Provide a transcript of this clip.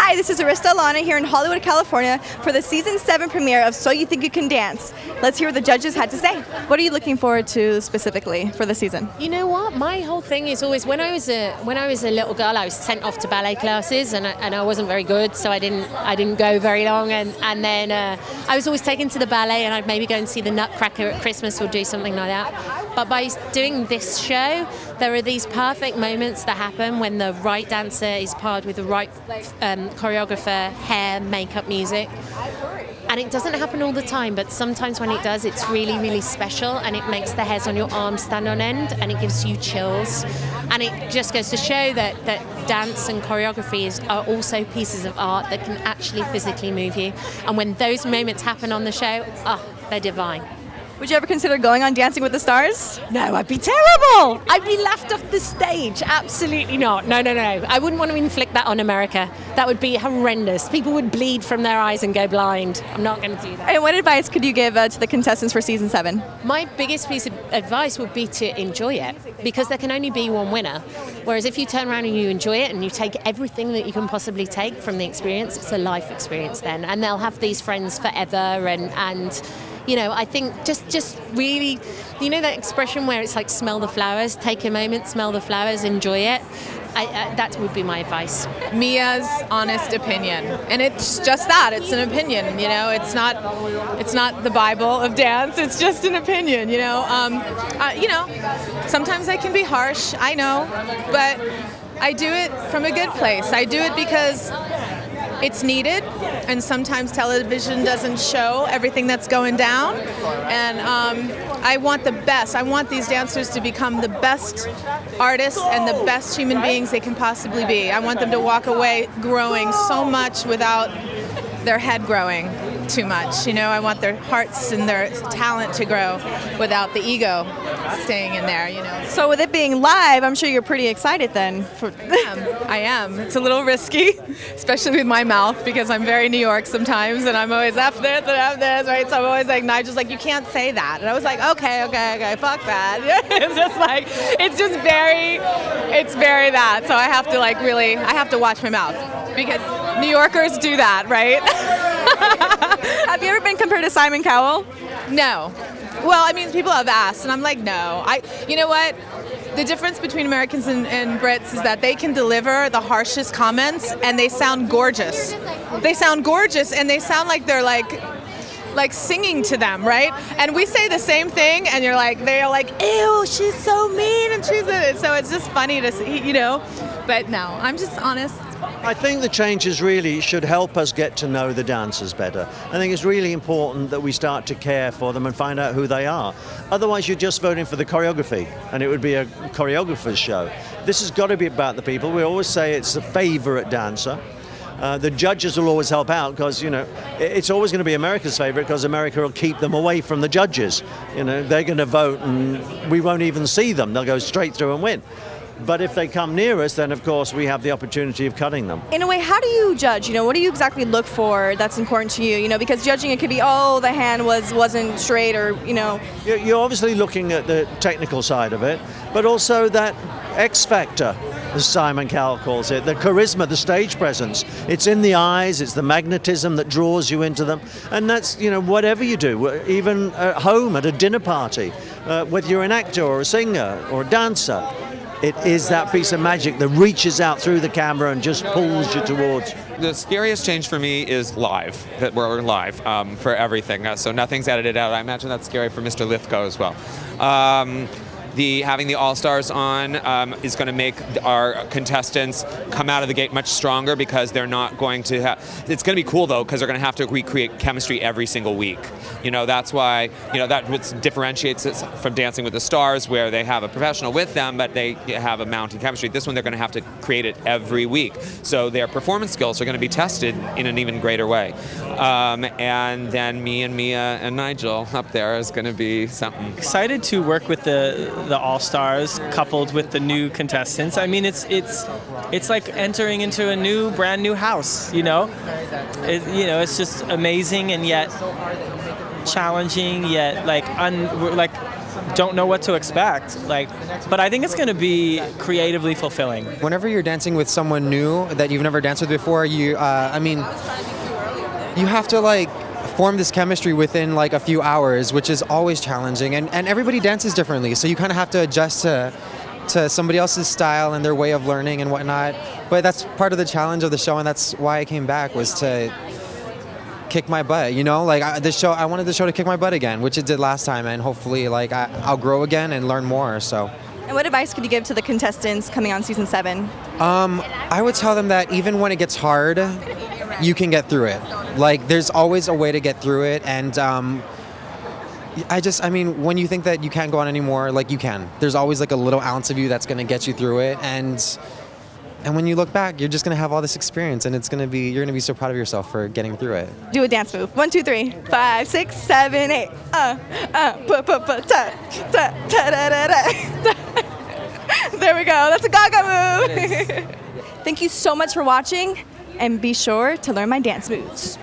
Hi, this is Arista Alana here in Hollywood, California for the Season 7 premiere of So You Think You Can Dance. Let's hear what the judges had to say. What are you looking forward to specifically for the season? You know what? My whole thing is always when I was a little girl, I was sent off to ballet classes, and I wasn't very good, so I didn't go very long. And then I was always taken to the ballet, and I'd maybe go and see the Nutcracker at Christmas or do something like that. But by doing this show, there are these perfect moments that happen when the right dancer is paired with the right choreographer, hair, makeup, music. And it doesn't happen all the time, but sometimes when it does, it's really, really special, and it makes the hairs on your arms stand on end, and it gives you chills. And it just goes to show that dance and choreography are also pieces of art that can actually physically move you. And when those moments happen on the show, they're divine. Would you ever consider going on Dancing with the Stars? No, I'd be terrible. I'd be laughed off the stage. Absolutely not. No. I wouldn't want to inflict that on America. That would be horrendous. People would bleed from their eyes and go blind. I'm not going to do that. And what advice could you give to the contestants for Season 7? My biggest piece of advice would be to enjoy it, because there can only be one winner. Whereas if you turn around and you enjoy it and you take everything that you can possibly take from the experience, it's a life experience then. And they'll have these friends forever, and you know, I think just really, you know that expression where it's like smell the flowers, take a moment, smell the flowers, enjoy it. That would be my advice. Mia's honest opinion, and it's just that, it's an opinion, you know, it's not the Bible of dance, it's just an opinion, you know. Sometimes I can be harsh, I know, but I do it from a good place. I do it because it's needed, and sometimes television doesn't show everything that's going down, and I want the best. I want these dancers to become the best artists and the best human beings they can possibly be. I want them to walk away growing so much without their head growing too much. You know, I want their hearts and their talent to grow without the ego staying in there, you know. So with it being live, I'm sure you're pretty excited then. I am. It's a little risky, especially with my mouth, because I'm very New York sometimes, and I'm always F this and F this, right? So I'm always like, Nigel's like, you can't say that. And I was like, okay, fuck that. It's just like, it's very that. So I have to like really, I have to watch my mouth, because New Yorkers do that, right? Have you ever been compared to Simon Cowell? No. Well, I mean, people have asked, and I'm like, no. You know what? The difference between Americans and Brits is that they can deliver the harshest comments, and they sound gorgeous. They sound gorgeous, and they sound like they're like singing to them, right? And we say the same thing, and they're like, ew, she's so mean, and she's so it's just funny to see, you know. But no, I'm just honest. I think the changes really should help us get to know the dancers better. I think it's really important that we start to care for them and find out who they are. Otherwise, you're just voting for the choreography, and it would be a choreographer's show. This has got to be about the people. We always say it's the favorite dancer. The judges will always help out, because, you know, it's always going to be America's favorite, because America will keep them away from the judges. You know, they're going to vote and we won't even see them. They'll go straight through and win. But if they come near us, then of course we have the opportunity of cutting them. In a way, how do you judge? You know, what do you exactly look for that's important to you? You know, because judging, it could be, oh, the hand wasn't straight, or, you know. You're obviously looking at the technical side of it, but also that X factor, as Simon Cowell calls it, the charisma, the stage presence. It's in the eyes, it's the magnetism that draws you into them. And that's, you know, whatever you do, even at home, at a dinner party, whether you're an actor or a singer or a dancer, it is that piece of magic that reaches out through the camera and just pulls you towards. The scariest change for me is live, that we're live for everything. So nothing's edited out. I imagine that's scary for Mr. Lithgow as well. Having the All-Stars on is going to make our contestants come out of the gate much stronger, because they're not going to have. It's going to be cool though, because they're going to have to recreate chemistry every single week. You know, that's why, you know, that differentiates it from Dancing with the Stars, where they have a professional with them, but they have a mounting chemistry. This one, they're going to have to create it every week. So their performance skills are going to be tested in an even greater way. And then me and Mia and Nigel up there is going to be something. Excited to work with the All-Stars coupled with the new contestants. I mean, it's like entering into a brand new house, you know? It's just amazing, and yet challenging, yet like don't know what to expect. Like, but I think it's going to be creatively fulfilling. Whenever you're dancing with someone new that you've never danced with before, you have to like form this chemistry within like a few hours, which is always challenging. And everybody dances differently, so you kind of have to adjust to somebody else's style and their way of learning and whatnot. But that's part of the challenge of the show, and that's why I came back, was to kick my butt, you know? Like I wanted the show to kick my butt again, which it did last time, and hopefully like I'll grow again and learn more, so. And what advice could you give to the contestants coming on season 7? I would tell them that even when it gets hard, you can get through it. Like there's always a way to get through it, and when you think that you can't go on anymore, like you can. There's always like a little ounce of you that's gonna get you through it, and when you look back, you're just gonna have all this experience, and you're gonna be so proud of yourself for getting through it. Do a dance move. 1, 2, 3, 5, 6, 7, 8. There we go. That's a Gaga move. Thank you so much for watching, and be sure to learn my dance moves.